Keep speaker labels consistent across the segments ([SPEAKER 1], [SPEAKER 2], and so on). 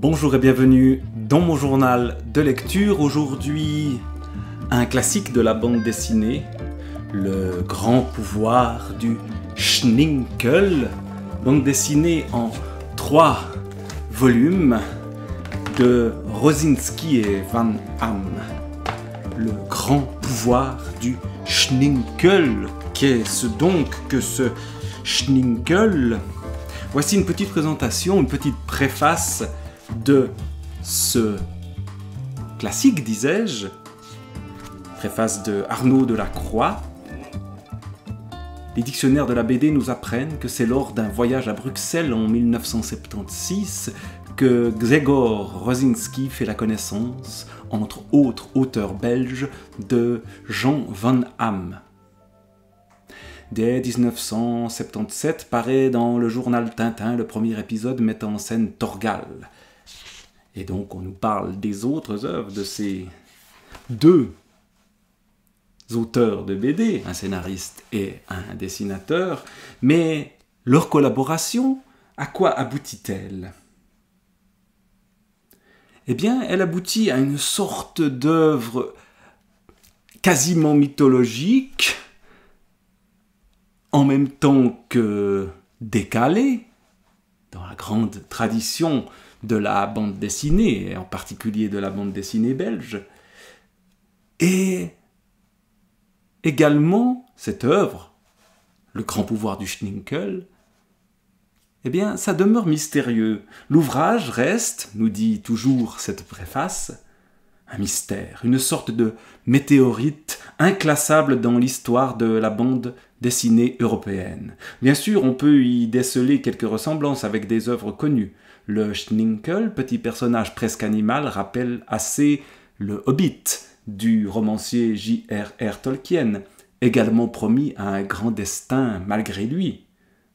[SPEAKER 1] Bonjour et bienvenue dans mon journal de lecture. Aujourd'hui, un classique de la bande dessinée, Le grand pouvoir du Schninkel, bande dessinée en 3 volumes de Rosinski et Van Ham. Le grand pouvoir du Schninkel. Qu'est-ce donc que ce Schninkel? Voici une petite présentation, une petite préface de ce classique, disais-je. Préface de Arnaud Delacroix. Les dictionnaires de la BD nous apprennent que c'est lors d'un voyage à Bruxelles en 1976 que Grzegorz Rosinski fait la connaissance, entre autres auteurs belges, de Jean Van Ham. Dès 1977 paraît dans le journal Tintin le premier épisode mettant en scène Torgal. Et donc on nous parle des autres œuvres de ces deux auteurs de BD, un scénariste et un dessinateur, mais leur collaboration, à quoi aboutit-elle? Eh bien, elle aboutit à une sorte d'œuvre quasiment mythologique, en même temps que décalée, dans la grande tradition de la bande dessinée, et en particulier de la bande dessinée belge. Et également, cette œuvre, Le grand pouvoir du Schninkel, eh bien, ça demeure mystérieux. L'ouvrage reste, nous dit toujours cette préface, un mystère, une sorte de météorite inclassable dans l'histoire de la bande dessinée européenne. Bien sûr, on peut y déceler quelques ressemblances avec des œuvres connues. Le Schninkel, petit personnage presque animal, rappelle assez le Hobbit du romancier J.R.R. Tolkien, également promis à un grand destin malgré lui,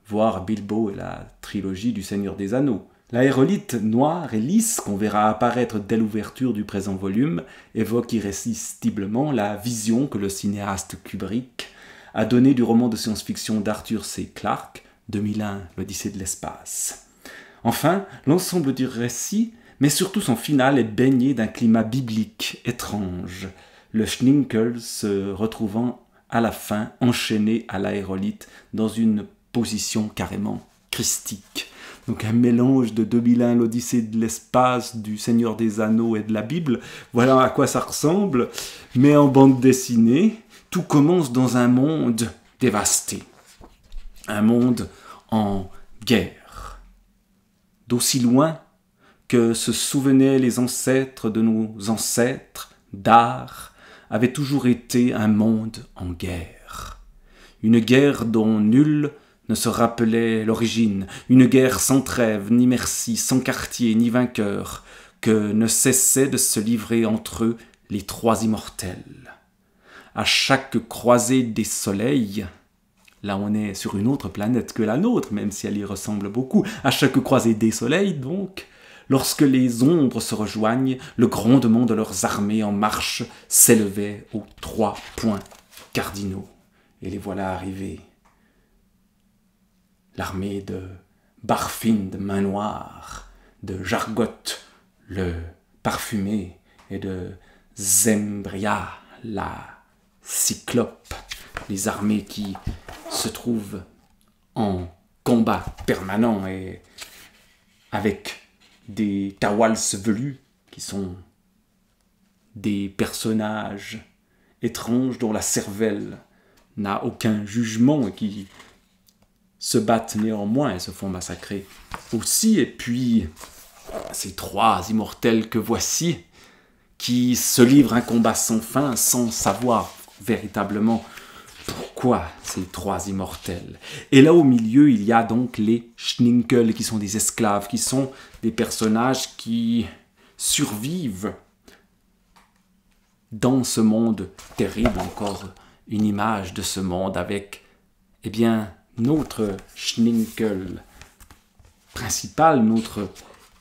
[SPEAKER 1] voire Bilbo et la trilogie du Seigneur des Anneaux. L'aérolite noire et lisse qu'on verra apparaître dès l'ouverture du présent volume évoque irrésistiblement la vision que le cinéaste Kubrick a donnée du roman de science-fiction d'Arthur C. Clarke, 2001, l'Odyssée de l'espace. Enfin, l'ensemble du récit, mais surtout son final, est baigné d'un climat biblique étrange, le Schninkel se retrouvant à la fin enchaîné à l'aérolite dans une position carrément christique. Donc un mélange de 2001, l'Odyssée de l'espace, du Seigneur des Anneaux et de la Bible. Voilà à quoi ça ressemble. Mais en bande dessinée, tout commence dans un monde dévasté. Un monde en guerre. D'aussi loin que se souvenaient les ancêtres de nos ancêtres, d'art, avait toujours été un monde en guerre. Une guerre dont nul ne se rappelait l'origine, une guerre sans trêve, ni merci, sans quartier, ni vainqueur, que ne cessaient de se livrer entre eux les trois immortels. À chaque croisée des soleils, là on est sur une autre planète que la nôtre, même si elle y ressemble beaucoup, à chaque croisée des soleils donc, lorsque les ombres se rejoignent, le grondement de leurs armées en marche s'élevait aux 3 points cardinaux. Et les voilà arrivés. L'armée de Barfin, de Main Noire, de Jargoth, le parfumé, et de Zembria, la cyclope, les armées qui se trouvent en combat permanent et avec des Tawals velus qui sont des personnages étranges dont la cervelle n'a aucun jugement et qui se battent néanmoins et se font massacrer aussi. Et puis, ces 3 immortels que voici, qui se livrent un combat sans fin, sans savoir véritablement pourquoi ces 3 immortels. Et là au milieu, il y a donc les Schninkel, qui sont des esclaves, qui sont des personnages qui survivent dans ce monde terrible. Encore une image de ce monde avec, eh bien, notre Schninkel principal, notre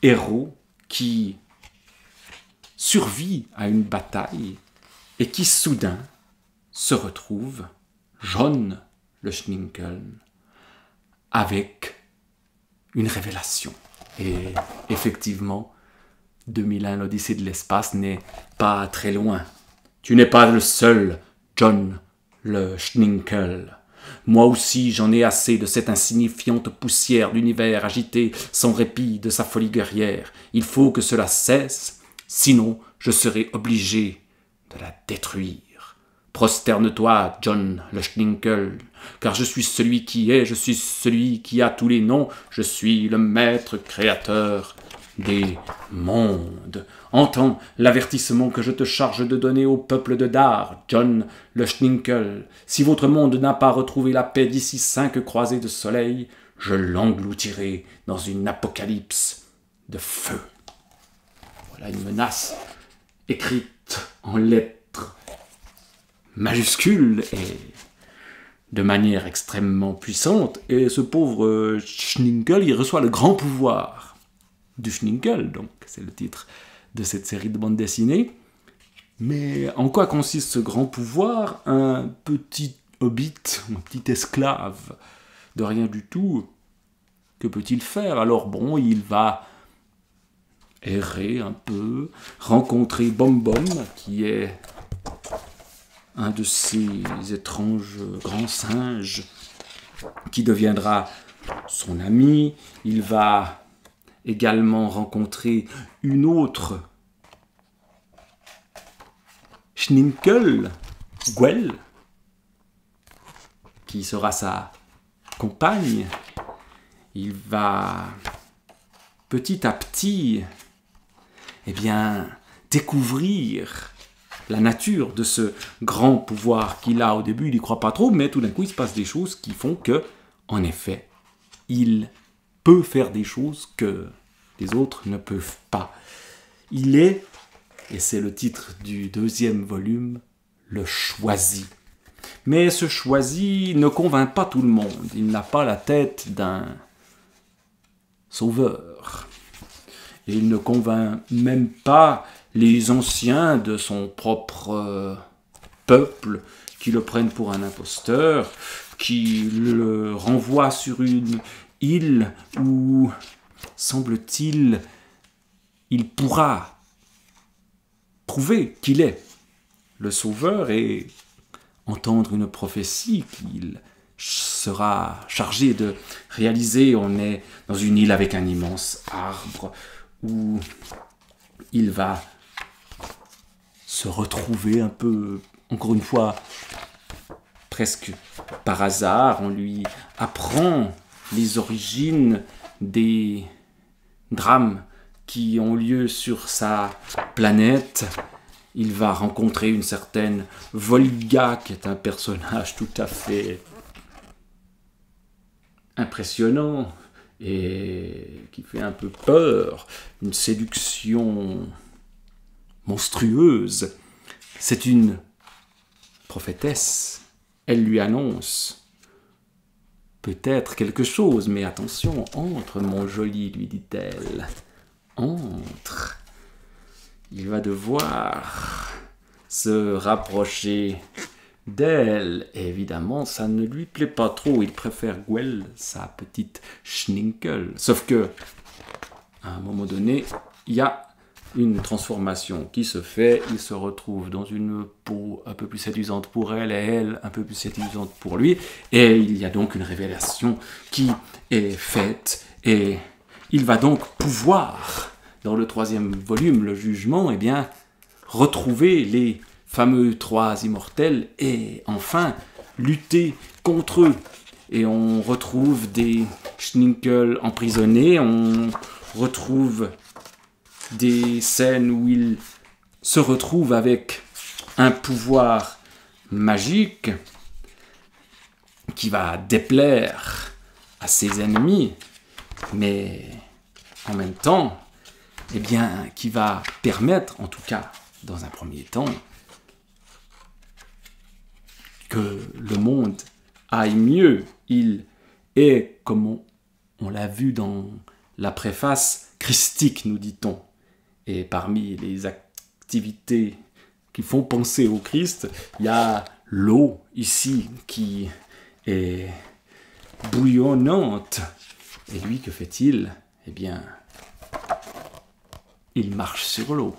[SPEAKER 1] héros qui survit à une bataille et qui soudain se retrouve, John le Schninkel, avec une révélation. Et effectivement, 2001, l'Odyssée de l'espace n'est pas très loin. Tu n'es pas le seul, John le Schninkel. Moi aussi, j'en ai assez de cette insignifiante poussière d'univers agité sans répit de sa folie guerrière. Il faut que cela cesse, sinon je serai obligé de la détruire. Prosterne-toi, John le Schninkel, car je suis celui qui est, je suis celui qui a tous les noms, je suis le maître créateur des mondes. Entends l'avertissement que je te charge de donner au peuple de Dar, John le Schninkel. Si votre monde n'a pas retrouvé la paix d'ici 5 croisées de soleil, je l'engloutirai dans une apocalypse de feu. Voilà une menace écrite en lettres majuscules et de manière extrêmement puissante. Et ce pauvre Schninkel, il reçoit le grand pouvoir du Schninkel, donc c'est le titre de cette série de bande dessinée. Mais en quoi consiste ce grand pouvoir? Un petit hobbit, un petit esclave de rien du tout, que peut-il faire? Alors bon, il va errer un peu, rencontrer Bom Bom, qui est un de ces étranges grands singes, qui deviendra son ami. Il va également rencontrer une autre Schninkel, Gwell, qui sera sa compagne. Il va petit à petit découvrir la nature de ce grand pouvoir qu'il a. Au début, il n'y croit pas trop, mais tout d'un coup, il se passe des choses qui font que, en effet, il peut faire des choses que les autres ne peuvent pas. Il est, et c'est le titre du 2e volume, le choisi. Mais ce choisi ne convainc pas tout le monde. Il n'a pas la tête d'un sauveur. Et il ne convainc même pas les anciens de son propre peuple, qui le prennent pour un imposteur, qui le renvoient sur une île où, semble-t-il, il pourra prouver qu'il est le sauveur et entendre une prophétie qu'il sera chargé de réaliser. On est dans une île avec un immense arbre où il va se retrouver un peu, encore une fois, presque par hasard. On lui apprend les origines des drames qui ont lieu sur sa planète. Il va rencontrer une certaine Volga, qui est un personnage tout à fait impressionnant et qui fait un peu peur. Une séduction monstrueuse. C'est une prophétesse. Elle lui annonce peut-être quelque chose, mais attention, entre, mon joli, lui dit-elle. Entre. Il va devoir se rapprocher d'elle. Et évidemment, ça ne lui plaît pas trop. Il préfère Gwell, sa petite Schninkel. Sauf que, à un moment donné, il y a une transformation qui se fait. Il se retrouve dans une peau un peu plus séduisante pour elle, et elle un peu plus séduisante pour lui. Et il y a donc une révélation qui est faite. Et il va donc pouvoir, dans le 3e volume, le jugement, retrouver les fameux 3 immortels et enfin lutter contre eux. Et on retrouve des Schninkel emprisonnés, on retrouve des scènes où il se retrouve avec un pouvoir magique qui va déplaire à ses ennemis, mais en même temps, qui va permettre, en tout cas dans un premier temps, que le monde aille mieux. Il est, comme on l'a vu dans la préface, christique, nous dit-on. Et parmi les activités qui font penser au Christ, il y a l'eau ici qui est bouillonnante. Et lui, que fait-il? il marche sur l'eau.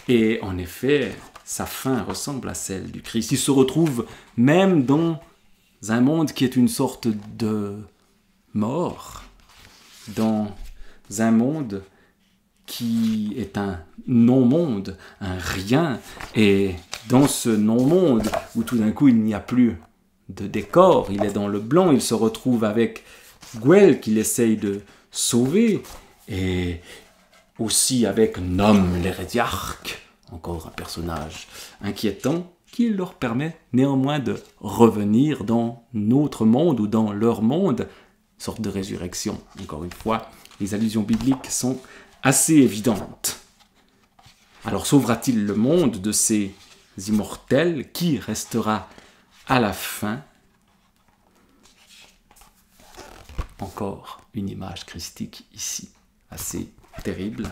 [SPEAKER 1] Et en effet, sa fin ressemble à celle du Christ. Il se retrouve même dans un monde qui est une sorte de mort, dans un monde qui est un non-monde, un rien, et dans ce non-monde où tout d'un coup il n'y a plus de décor, il est dans le blanc, il se retrouve avec Gwell qu'il essaye de sauver, et aussi avec Nom l'Hérédiarque, encore un personnage inquiétant, qui leur permet néanmoins de revenir dans notre monde ou dans leur monde, une sorte de résurrection. Encore une fois, les allusions bibliques sont assez évidentes. Alors sauvera-t-il le monde de ces immortels? Qui restera à la fin? Encore une image christique ici, assez terrible.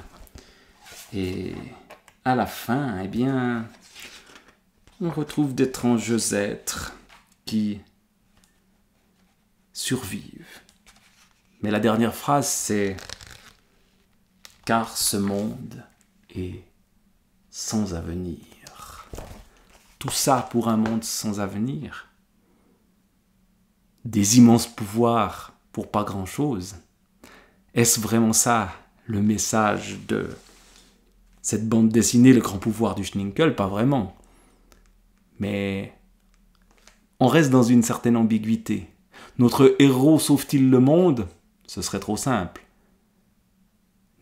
[SPEAKER 1] Et à la fin, eh bien, on retrouve d'étranges êtres qui survivent. Mais la dernière phrase, c'est « Car ce monde est sans avenir. » Tout ça pour un monde sans avenir. Des immenses pouvoirs pour pas grand-chose. Est-ce vraiment ça, le message de cette bande dessinée, le grand pouvoir du Schninkel? Pas vraiment. Mais on reste dans une certaine ambiguïté. Notre héros sauve-t-il le monde? Ce serait trop simple.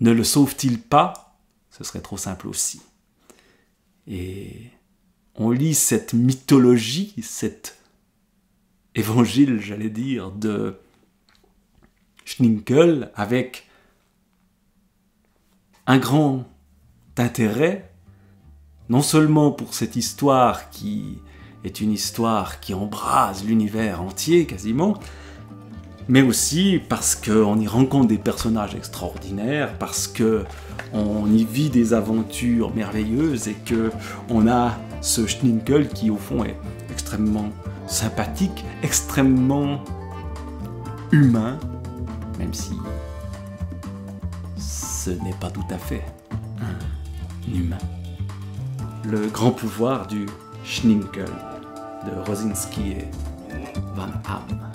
[SPEAKER 1] Ne le sauve-t-il pas? Ce serait trop simple aussi. Et on lit cette mythologie, cet évangile, j'allais dire, de Schninkel avec un grand intérêt, non seulement pour cette histoire qui est une histoire qui embrase l'univers entier quasiment, mais aussi parce qu'on y rencontre des personnages extraordinaires, parce qu'on y vit des aventures merveilleuses et qu'on a ce Schninkel qui au fond est extrêmement sympathique, extrêmement humain, même si ce n'est pas tout à fait un humain. Le grand pouvoir du Schninkel de Rosinski et Van Ham.